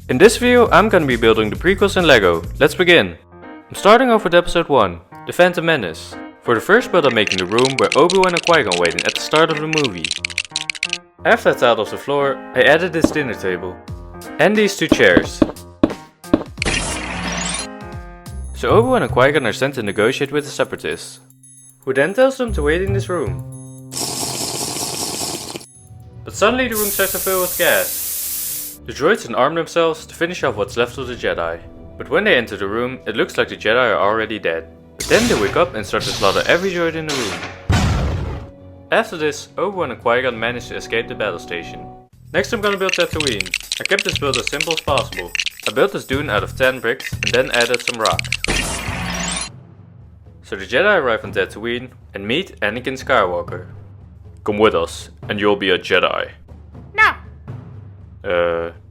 In this video I'm gonna be building the prequels in LEGO. Let's begin! I'm starting off with episode 1, the Phantom Menace. For the first build I'm making the room where Obi-Wan and Qui-Gon waiting at the start of the movie. After I tiled off the floor, I added this dinner table. And these two chairs. So Obi-Wan and Qui-Gon are sent to negotiate with the Separatists, who then tells them to wait in this room. But suddenly the room starts to fill with gas. The droids then arm themselves to finish off what's left of the Jedi. But when they enter the room, it looks like the Jedi are already dead. But then they wake up and start to slaughter every droid in the room. After this, Obi-Wan and Qui-Gon manage to escape the battle station. Next I'm gonna build Tatooine. I kept this build as simple as possible. I built this dune out of 10 bricks and then added some rock. So the Jedi arrive on Tatooine and meet Anakin Skywalker. Come with us, and you'll be a Jedi. No!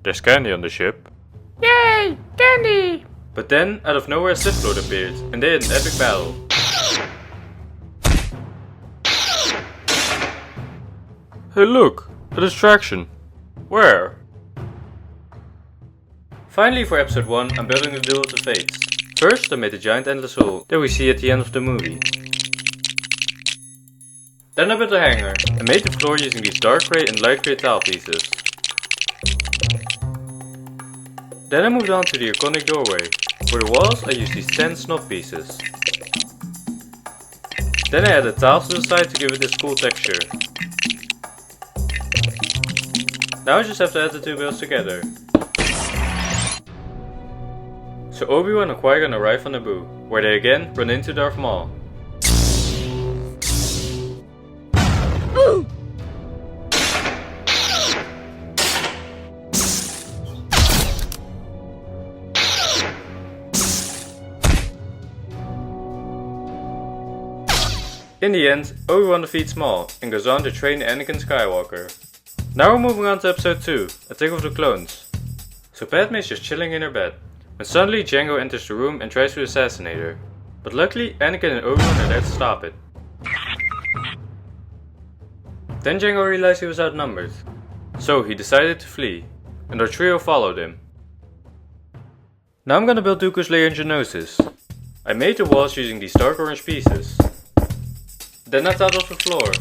There's candy on the ship. Yay! Candy! But then, out of nowhere a Sith Lord appeared, and they had an epic battle. Hey look! A distraction! Where? Finally for episode 1 I'm building the Duel of the Fates. First I made a giant endless hole that we see at the end of the movie. Then I built a hanger and made the floor using these dark grey and light grey tile pieces. Then I moved on to the iconic doorway. For the walls I used these 10 snuff pieces. Then I added tiles to the side to give it this cool texture. Now I just have to add the two builds together. So Obi-Wan and Qui-Gon arrive on Naboo, where they again run into Darth Maul. In the end, Obi-Wan defeats Maul and goes on to train Anakin Skywalker. Now we're moving on to episode 2, Attack of the Clones. So Padme is just chilling in her bed, when suddenly Jango enters the room and tries to assassinate her. But luckily Anakin and Obi-Wan are there to stop it. Then Jango realized he was outnumbered, so he decided to flee, and our trio followed him. Now I'm gonna build Dooku's lair in Genosis. I made the walls using these dark orange pieces. Then I tiled off the floor.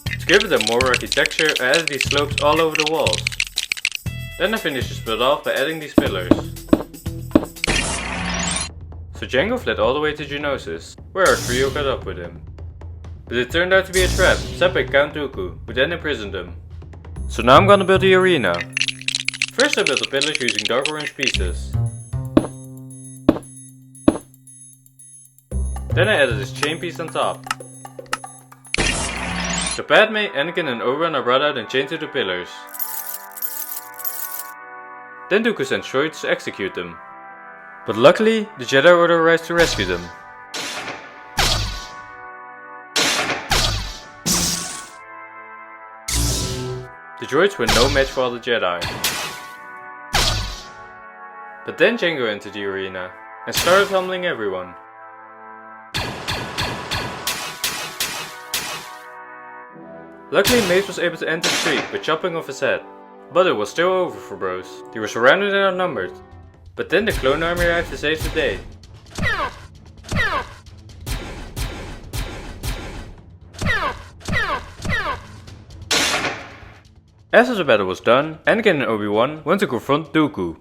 To give it a more rocky texture, I added these slopes all over the walls. Then I finished this build off by adding these pillars. So Jango fled all the way to Genosis, where our trio caught up with him. But it turned out to be a trap, set by Count Dooku, who then imprisoned him. So now I'm gonna build the arena. First I built the pillars using dark orange pieces. Then I added this chain piece on top. So Padme, Anakin and Obi-Wan are brought out and chained to the pillars. Then Dooku sends droids to execute them. But luckily, the Jedi Order arrives to rescue them. The droids were no match for all the Jedi. But then Jango entered the arena and started humbling everyone. Luckily Mace was able to end the streak by chopping off his head. But it was still over for bros. They were surrounded and outnumbered. But then the clone army arrived to save the day. After the battle was done, Anakin and Obi-Wan went to confront Dooku.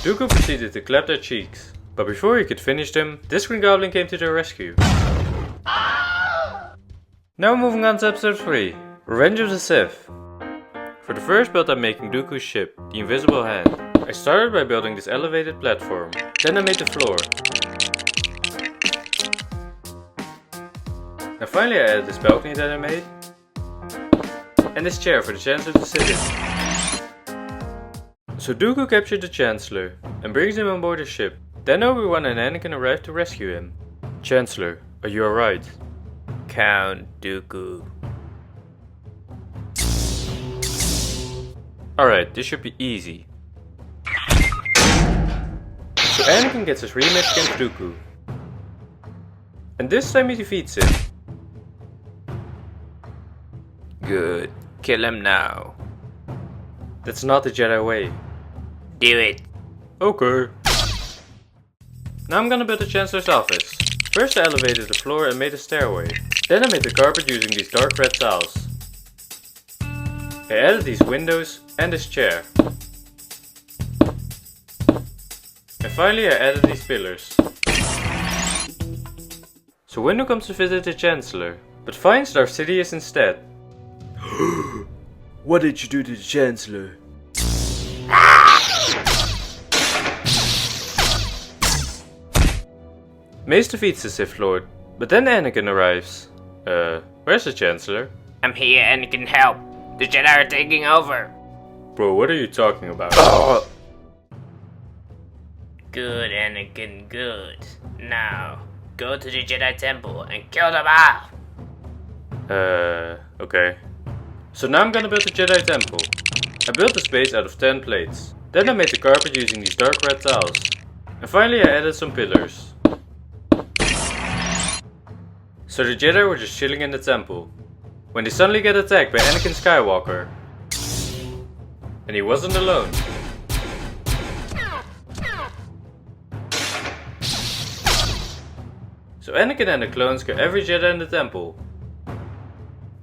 Dooku proceeded to clap their cheeks. But before he could finish them, this Green Goblin came to their rescue. Now moving on to episode 3, Revenge of the Sith. For the first build I'm making Dooku's ship, the Invisible Hand. I started by building this elevated platform, then I made the floor. Now finally I added this balcony that I made, and this chair for the Chancellor to sit in. So Dooku captured the Chancellor, and brings him on board his ship. Then Obi-Wan and Anakin arrive to rescue him. Chancellor, are you alright? Count Dooku. Alright, this should be easy. So Anakin gets his rematch against Dooku. And this time he defeats him. Good. Kill him now. That's not the Jedi way. Do it. Okay. Now I'm gonna build the Chancellor's office. First I elevated the floor and made a stairway. Then I made the carpet using these dark red tiles. I added these windows and this chair. And finally I added these pillars. So Windu comes to visit the Chancellor, but finds Darth Sidious instead. What did you do to the Chancellor? Mace defeats the Sith Lord, but then Anakin arrives. Where's the Chancellor? I'm here and can help. The Jedi are taking over. Bro, what are you talking about? Good, Anakin, good. Now, go to the Jedi Temple and kill them all. Okay. So now I'm gonna build the Jedi Temple. I built this base out of 10 plates. Then I made the carpet using these dark red tiles. And finally I added some pillars. So the Jedi were just chilling in the temple, when they suddenly get attacked by Anakin Skywalker. And he wasn't alone. So Anakin and the clones kill every Jedi in the temple.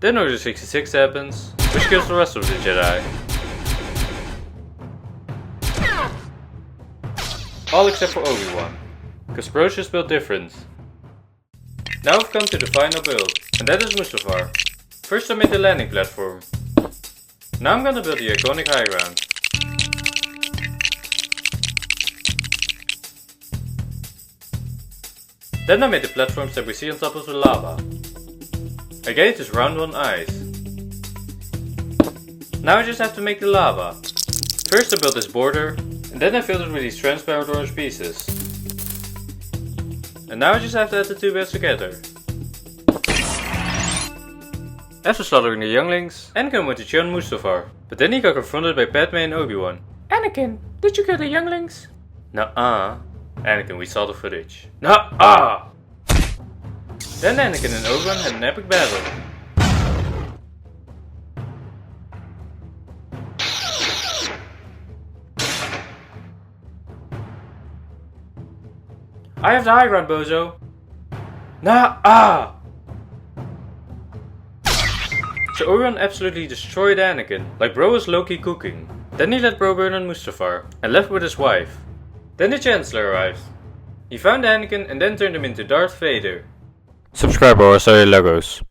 Then Order 66 happens, which kills the rest of the Jedi. All except for Obi-Wan, because Bro's just built different. Now we've come to the final build, and that is Mustafar. First I made the landing platform. Now I'm gonna build the iconic high ground. Then I made the platforms that we see on top of the lava. I gave this round one eyes. Now I just have to make the lava. First I built this border, and then I filled it with these transparent orange pieces. And now I just have to add the two bits together. After slaughtering the younglings, Anakin went to chill on Mustafar, but then he got confronted by Padme and Obi-Wan. Anakin, did you kill the younglings? Nuh-uh. Anakin, we saw the footage. Nuh-uh! Then Anakin and Obi-Wan had an epic battle. I have the high ground, bozo! Nah-ah! So Obi-Wan absolutely destroyed Anakin, like bro was low-key cooking. Then he let bro burn on Mustafar, and left with his wife. Then the Chancellor arrived. He found Anakin and then turned him into Darth Vader. Subscribe or I'll sell you Legos.